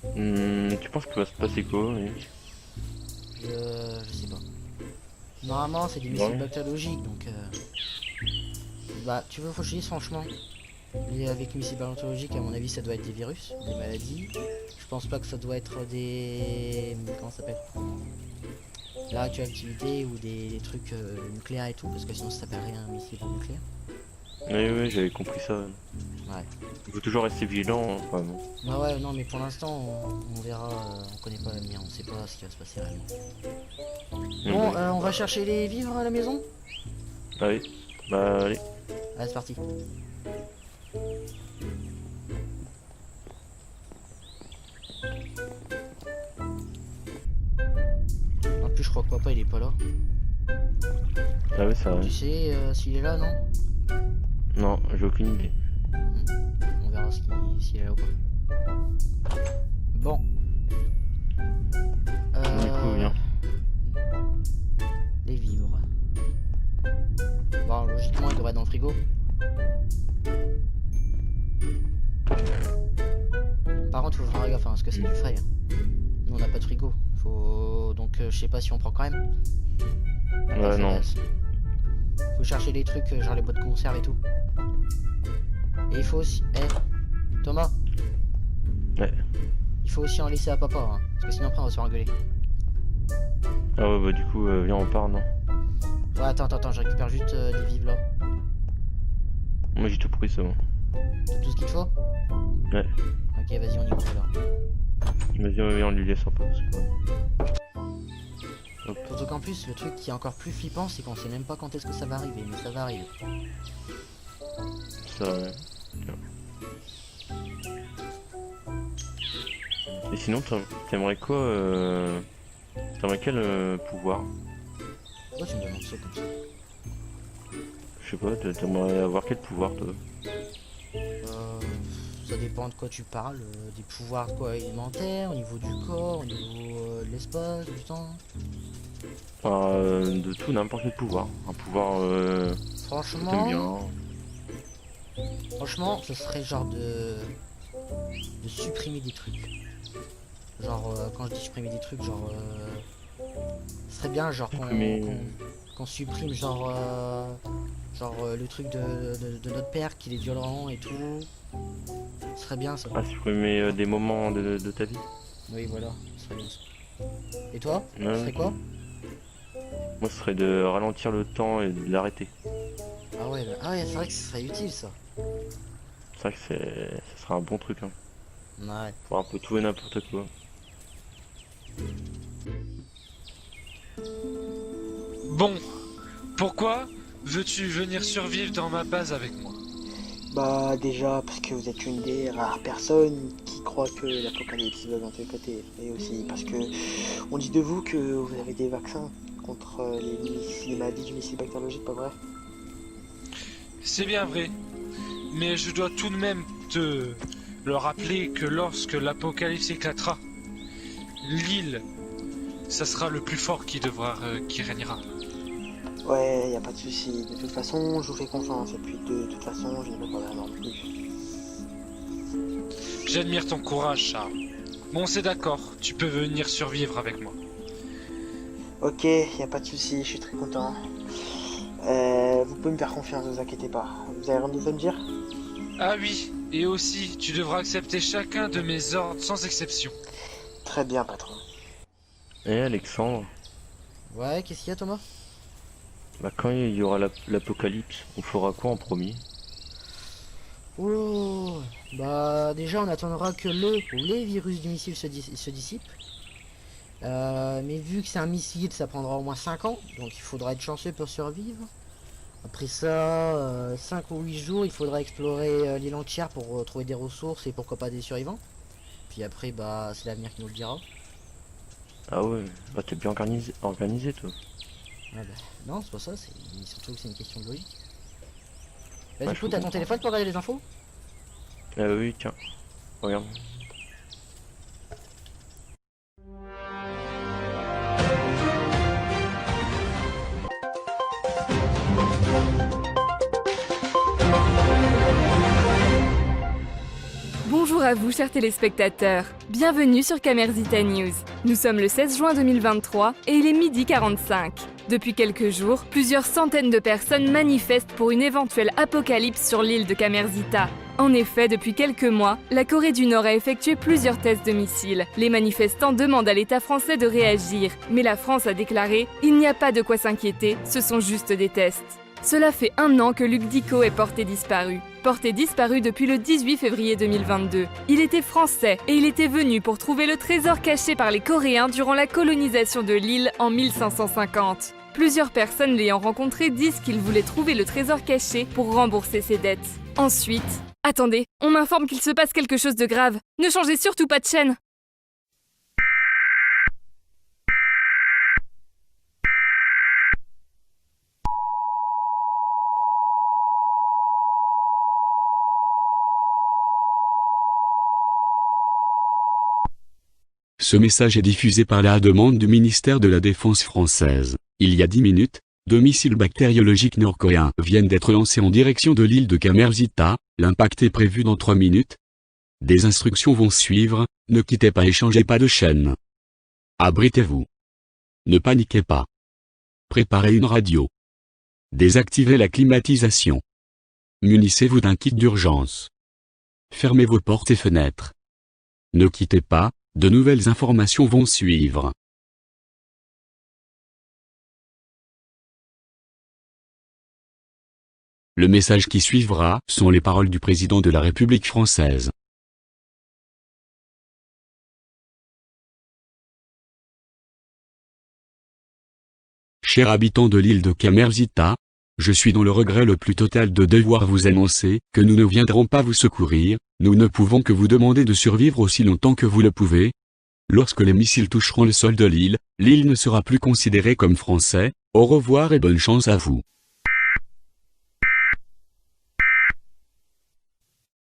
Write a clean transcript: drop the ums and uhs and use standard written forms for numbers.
Tu penses qu'il va se passer quoi, oui? Je sais pas. Normalement, c'est des missiles Ouais. bactériologiques, donc... Bah, tu veux, faut que je dise franchement. Et avec les missiles bactériologiques, à mon avis, ça doit être des virus, des maladies. Je pense pas que ça doit être des... Comment ça s'appelle? La radioactivité ou des trucs nucléaires et tout, parce que sinon ça s'appellerait un missile nucléaire. Oui, oui, j'avais compris ça. Ouais. Il faut toujours rester vigilant, hein, vraiment. Bah ouais, non, mais pour l'instant, on verra, on connaît pas l'avenir, on sait pas ce qui va se passer réellement. Bon, Bah, on va chercher les vivres à la maison? allez, bah allez. Allez, c'est parti. En plus, je crois que papa il est pas là. Ah oui, ça Tu arrive. sais s'il est là, non? Non, j'ai aucune idée. On verra s'il est là ou pas. Bon. Du coup, viens. Les vivres. Bon, logiquement, il devrait être dans le frigo. Par contre, il faut faire gaffe, hein, parce que c'est du frais. Hein. Nous, on n'a pas de frigo. Faut... Donc, je sais pas si on prend quand même. Ouais, non. Faut chercher des trucs, genre les boîtes de conserve et tout. Et il faut aussi... Thomas, Ouais. il faut aussi en laisser à papa, hein, parce que sinon après on va se faire engueuler. Ah ouais, bah du coup, viens, on part, non? Ouais, attends, je récupère juste des vivres là. Moi, j'ai tout pris, c'est bon. T'as tout ce qu'il te faut? Ouais. Ok, vas-y, on y va alors. Vas-y, viens, on lui laisse un peu, parce que... Hop. Surtout qu'en plus, le truc qui est encore plus flippant, c'est qu'on sait même pas quand est-ce que ça va arriver, mais ça va arriver. Ça, ouais. Tiens. Et sinon, t'aimerais quoi, T'aimerais quel pouvoir? Pourquoi tu me demandes ça comme ça? Je sais pas, t'aimerais avoir quel pouvoir, toi? Euh, Ça dépend de quoi tu parles, des pouvoirs quoi, élémentaires, au niveau du corps, au niveau de l'espace, du temps. Enfin, de tout, n'importe quel pouvoir. Un pouvoir que t'aimes Franchement, bien. franchement, ce serait genre de supprimer des trucs. Genre, quand je dis supprimer des trucs, genre, ce serait bien genre Supprimer... qu'on supprime genre, le truc de notre père qui est violent et tout. Ce serait bien ça. Ah, supprimer des moments de ta vie. Oui, voilà, ce serait bien ça. Et toi, ce Ouais. serait quoi? Moi, ce serait de ralentir le temps et de l'arrêter. Ah ouais, c'est vrai que ce serait utile ça. C'est vrai que ça serait un bon truc, hein. Ouais. Pour un peu tout et n'importe quoi. Bon, pourquoi veux-tu venir survivre dans ma base avec moi? Bah déjà parce que vous êtes une des rares personnes qui croient que l'apocalypse va d'un tel côté. Et aussi parce que on dit de vous que vous avez des vaccins contre les maladies du missile bactériologique, pas vrai? C'est bien vrai, mais je dois tout de même te le rappeler que lorsque l'apocalypse éclatera, l'île, ça sera le plus fort qui régnera. Ouais, y a pas de souci. De toute façon, je vous fais confiance. Et puis de toute façon, je ne me pas non plus. J'admire ton courage, Charles. Bon, c'est d'accord, tu peux venir survivre avec moi. Ok, y a pas de souci. Je suis très content. Vous pouvez me faire confiance, ne vous inquiétez pas. Vous avez rien d'autre à me dire? Ah oui, et aussi, tu devras accepter chacun de mes ordres sans exception. Très bien, patron. Et Alexandre, Ouais, qu'est-ce qu'il y a Thomas? bah quand il y aura l'apocalypse, on fera quoi en premier? Oh, bah déjà on attendra que le ou les virus du missile se dissipent. Mais vu que c'est un missile, ça prendra au moins 5 ans, donc il faudra être chanceux pour survivre. Après ça, 5 ou 8 jours, il faudra explorer l'île entière pour trouver des ressources et pourquoi pas des survivants. Puis après, bah c'est l'avenir qui nous le dira. Ah ouais, bah t'es bien organisé toi. Ah bah, non, c'est pas ça, c'est surtout que c'est une question de logique. Bah Ouais, du je coup, peux t'as ton comprendre. téléphone pour regarder les infos? Oui, tiens, regarde. Bonjour à vous, chers téléspectateurs. Bienvenue sur Camerzita News. Nous sommes le 16 juin 2023 et il est midi 45. Depuis quelques jours, plusieurs centaines de personnes manifestent pour une éventuelle apocalypse sur l'île de Camerzita. En effet, depuis quelques mois, la Corée du Nord a effectué plusieurs tests de missiles. Les manifestants demandent à l'État français de réagir, mais la France a déclaré « Il n'y a pas de quoi s'inquiéter, ce sont juste des tests ». Cela fait 1 an que Luc Dicot est porté disparu. Porté disparu depuis le 18 février 2022. Il était français et il était venu pour trouver le trésor caché par les Coréens durant la colonisation de l'île en 1550. Plusieurs personnes l'ayant rencontré disent qu'il voulait trouver le trésor caché pour rembourser ses dettes. Ensuite... Attendez, on m'informe qu'il se passe quelque chose de grave. Ne changez surtout pas de chaîne. Ce message est diffusé par la demande du ministère de la Défense française. Il y a 10 minutes, 2 missiles bactériologiques nord-coréens viennent d'être lancés en direction de l'île de Camerzita. L'impact est prévu dans 3 minutes. Des instructions vont suivre, ne quittez pas et changez pas de chaîne. Abritez-vous. Ne paniquez pas. Préparez une radio. Désactivez la climatisation. Munissez-vous d'un kit d'urgence. Fermez vos portes et fenêtres. Ne quittez pas, de nouvelles informations vont suivre. Le message qui suivra sont les paroles du président de la République française. Chers habitants de l'île de Camerzita, je suis dans le regret le plus total de devoir vous annoncer que nous ne viendrons pas vous secourir, nous ne pouvons que vous demander de survivre aussi longtemps que vous le pouvez. Lorsque les missiles toucheront le sol de l'île, l'île ne sera plus considérée comme français. Au revoir et bonne chance à vous.